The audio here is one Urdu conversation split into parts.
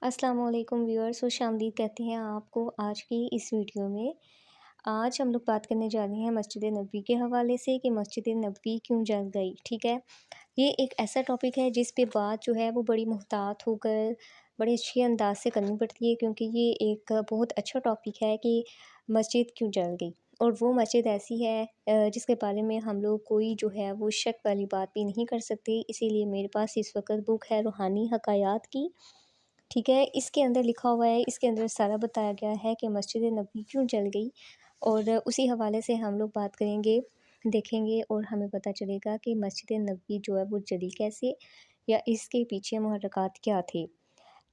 السلام علیکم ویورز، خوش آمدید کہتے ہیں آپ کو آج کی اس ویڈیو میں۔ آج ہم لوگ بات کرنے جا رہے ہیں مسجد نبوی کے حوالے سے کہ مسجد نبوی کیوں جل گئی۔ ٹھیک ہے، یہ ایک ایسا ٹاپک ہے جس پہ بات جو ہے وہ بڑی محتاط ہو کر بڑے اچھے انداز سے کرنی پڑتی ہے، کیونکہ یہ ایک بہت اچھا ٹاپک ہے کہ مسجد کیوں جل گئی، اور وہ مسجد ایسی ہے جس کے بارے میں ہم لوگ کوئی جو ہے وہ شک والی بات بھی نہیں کر سکتے۔ اسی لیے میرے پاس اس وقت بک ہے روحانی حکایات کی۔ ٹھیک ہے، اس کے اندر لکھا ہوا ہے، اس کے اندر سارا بتایا گیا ہے کہ مسجد نبوی کیوں جل گئی، اور اسی حوالے سے ہم لوگ بات کریں گے، دیکھیں گے، اور ہمیں پتہ چلے گا کہ مسجد نبوی جو ہے وہ جلی کیسے، یا اس کے پیچھے محرکات کیا تھے۔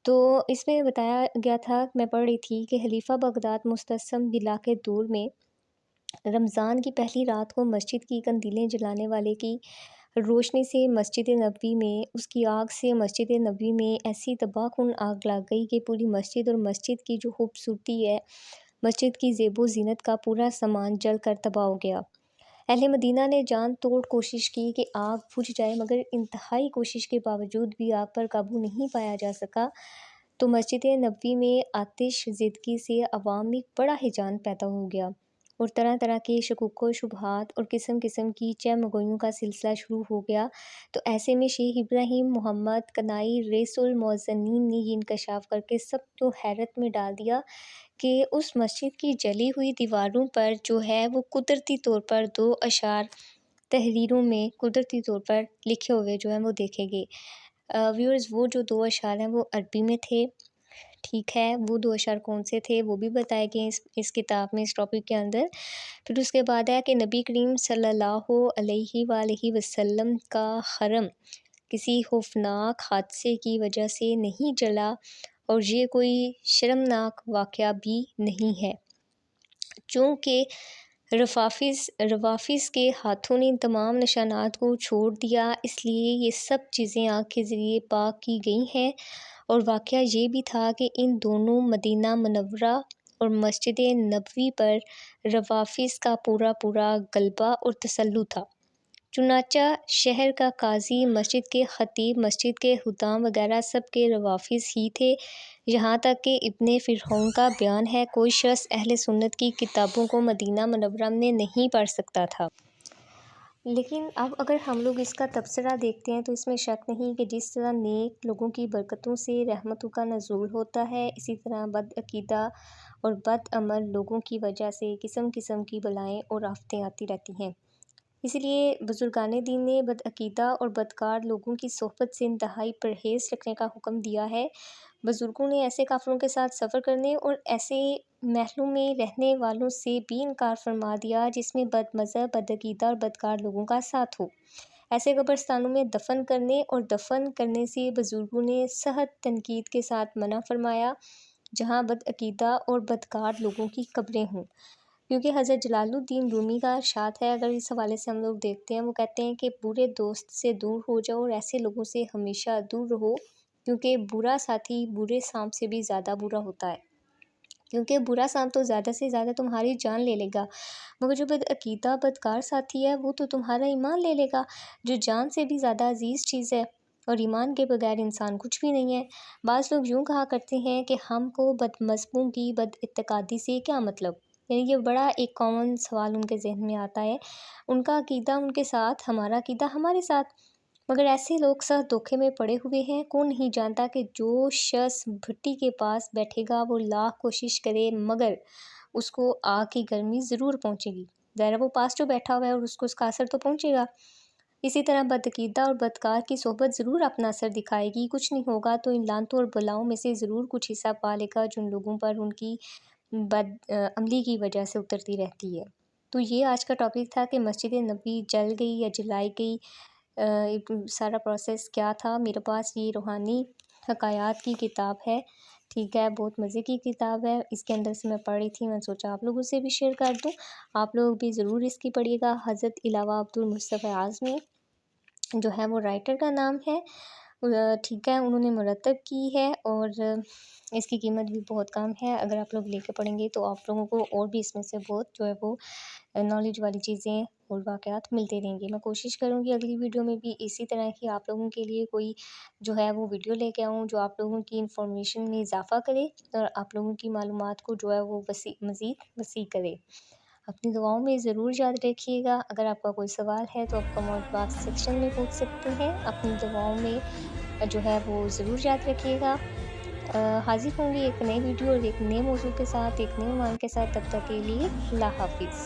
تو اس میں بتایا گیا تھا، میں پڑھ رہی تھی کہ خلیفہ بغداد مستسم بلا کے دور میں رمضان کی پہلی رات کو مسجد کی قندیلیں جلانے والے کی روشنی سے مسجد نبوی میں، اس کی آگ سے مسجد نبوی میں ایسی تباہ کن آگ لگ گئی کہ پوری مسجد اور مسجد کی جو خوبصورتی ہے، مسجد کی زیب و زینت کا پورا سامان جل کر تباہ ہو گیا۔ اہل مدینہ نے جان توڑ کوشش کی کہ آگ بجھ جائے، مگر انتہائی کوشش کے باوجود بھی آگ پر قابو نہیں پایا جا سکا، تو مسجد نبوی میں آتش زدگی سے عوام میں بڑا ہیجان پیدا ہو گیا، اور طرح طرح کے شکوک و شبہات اور قسم قسم کی چہمگوئیوں کا سلسلہ شروع ہو گیا۔ تو ایسے میں شیخ ابراہیم محمد قنائی رئیس المؤذنین نے یہ انکشاف کر کے سب کو حیرت میں ڈال دیا کہ اس مسجد کی جلی ہوئی دیواروں پر جو ہے وہ قدرتی طور پر دو اشعار تحریروں میں قدرتی طور پر لکھے ہوئے جو ہیں وہ دیکھے گئے۔ ویورز، وہ جو دو اشعار ہیں وہ عربی میں تھے۔ ٹھیک ہے، وہ دو اشعار کون سے تھے وہ بھی بتائے گئے اس کتاب میں، اس ٹاپک کے اندر۔ پھر اس کے بعد ہے کہ نبی کریم صلی اللہ علیہ وآلہ وسلم کا حرم کسی خوفناک حادثے کی وجہ سے نہیں جلا، اور یہ کوئی شرمناک واقعہ بھی نہیں ہے، چونکہ روافظ کے ہاتھوں نے ان تمام نشانات کو چھوڑ دیا، اس لیے یہ سب چیزیں آگ کے ذریعے پاک کی گئی ہیں۔ اور واقعہ یہ بھی تھا کہ ان دونوں مدینہ منورہ اور مسجد نبوی پر روافظ کا پورا غلبہ اور تسلط تھا، چنانچہ شہر کا قاضی، مسجد کے خطیب، مسجد کے حکام وغیرہ سب کے روافظ ہی تھے، یہاں تک کہ ابن فرحون کا بیان ہے، کوئی شخص اہل سنت کی کتابوں کو مدینہ منورہ میں نہیں پڑھ سکتا تھا۔ لیکن اب اگر ہم لوگ اس کا تبصرہ دیکھتے ہیں تو اس میں شک نہیں کہ جس طرح نیک لوگوں کی برکتوں سے رحمتوں کا نزول ہوتا ہے، اسی طرح بد عقیدہ اور بد عمل لوگوں کی وجہ سے قسم قسم کی بلائیں اور آفتیں آتی رہتی ہیں۔ اسی لیے بزرگان دین نے بد عقیدہ اور بدکار لوگوں کی صحبت سے انتہائی پرہیز رکھنے کا حکم دیا ہے۔ بزرگوں نے ایسے کافروں کے ساتھ سفر کرنے اور ایسے محلوں میں رہنے والوں سے بھی انکار فرما دیا جس میں بد مذہب، بد عقیدہ اور بدکار لوگوں کا ساتھ ہو۔ ایسے قبرستانوں میں دفن کرنے اور دفن کرنے سے بزرگوں نے سخت تنقید کے ساتھ منع فرمایا، جہاں بد عقیدہ اور بدکار لوگوں کی قبریں ہوں، کیونکہ حضرت جلال الدین رومی کا ارشاد ہے، اگر اس حوالے سے ہم لوگ دیکھتے ہیں، وہ کہتے ہیں کہ برے دوست سے دور ہو جاؤ اور ایسے لوگوں سے ہمیشہ دور رہو، کیونکہ برا ساتھی برے سانپ سے بھی زیادہ برا ہوتا ہے، کیونکہ برا سانپ تو زیادہ سے زیادہ تمہاری جان لے لے گا، مگر جو بد عقیدہ بدکار ساتھی ہے وہ تو تمہارا ایمان لے لے گا، جو جان سے بھی زیادہ عزیز چیز ہے، اور ایمان کے بغیر انسان کچھ بھی نہیں ہے۔ بعض لوگ یوں کہا کرتے ہیں کہ ہم کو بد مذہبوں کی بد اعتقادی سے کیا مطلب، یعنی یہ بڑا ایک کامن سوال ان کے ذہن میں آتا ہے، ان کا عقیدہ ان کے ساتھ، ہمارا عقیدہ ہمارے ساتھ، مگر ایسے لوگ سخت دھوکے میں پڑے ہوئے ہیں۔ کون نہیں جانتا کہ جو شخص بھٹی کے پاس بیٹھے گا وہ لاکھ کوشش کرے مگر اس کو آگ کی گرمی ضرور پہنچے گی، ظاہر وہ پاس جو بیٹھا ہوا ہے اور اس کو اس کا اثر تو پہنچے گا۔ اسی طرح بد عقیدہ اور بدکار کی صحبت ضرور اپنا اثر دکھائے گی، کچھ نہیں ہوگا تو ان لعنتوں اور بلاؤں میں سے ضرور کچھ حصہ پا لے گا جو ان لوگوں پر ان کی بد عملی کی وجہ سے اترتی رہتی ہے۔ تو یہ آج کا ٹاپک تھا کہ مسجد نبوی جل گئی یا جلائی گئی، سارا پروسیس کیا تھا۔ میرے پاس یہ روحانی حکایات کی کتاب ہے، ٹھیک ہے، بہت مزے کی کتاب ہے، اس کے اندر سے میں پڑھ رہی تھی، میں سوچا آپ لوگوں سے بھی شیئر کر دوں، آپ لوگ بھی ضرور اس کی پڑھیے گا۔ حضرت علاوہ عبد المصطفی اعظمی جو ہے وہ رائٹر کا نام ہے، ٹھیک ہے انہوں نے مرتب کی ہے، اور اس کی قیمت بھی بہت کم ہے۔ اگر آپ لوگ لے کے پڑھیں گے تو آپ لوگوں کو اور بھی اس میں سے بہت جو ہے وہ نالج والی چیزیں اور واقعات ملتے رہیں گے۔ میں کوشش کروں گی اگلی ویڈیو میں بھی اسی طرح کی آپ لوگوں کے لیے کوئی جو ہے وہ ویڈیو لے کے آؤں جو آپ لوگوں کی انفارمیشن میں اضافہ کرے اور آپ لوگوں کی معلومات کو جو ہے وہ مزید وسیع کرے۔ اپنی دعاؤں میں ضرور یاد رکھیے گا۔ اگر آپ کا کوئی سوال ہے تو آپ کمنٹ باکس سیکشن میں پوچھ سکتے ہیں۔ اپنی دعاؤں میں جو ہے وہ ضرور یاد رکھیے گا۔ حاضر ہوں گی ایک نئی ویڈیو اور ایک نئے موضوع کے ساتھ، ایک نئے عنوان کے ساتھ۔ تب تک کے لیے اللہ حافظ۔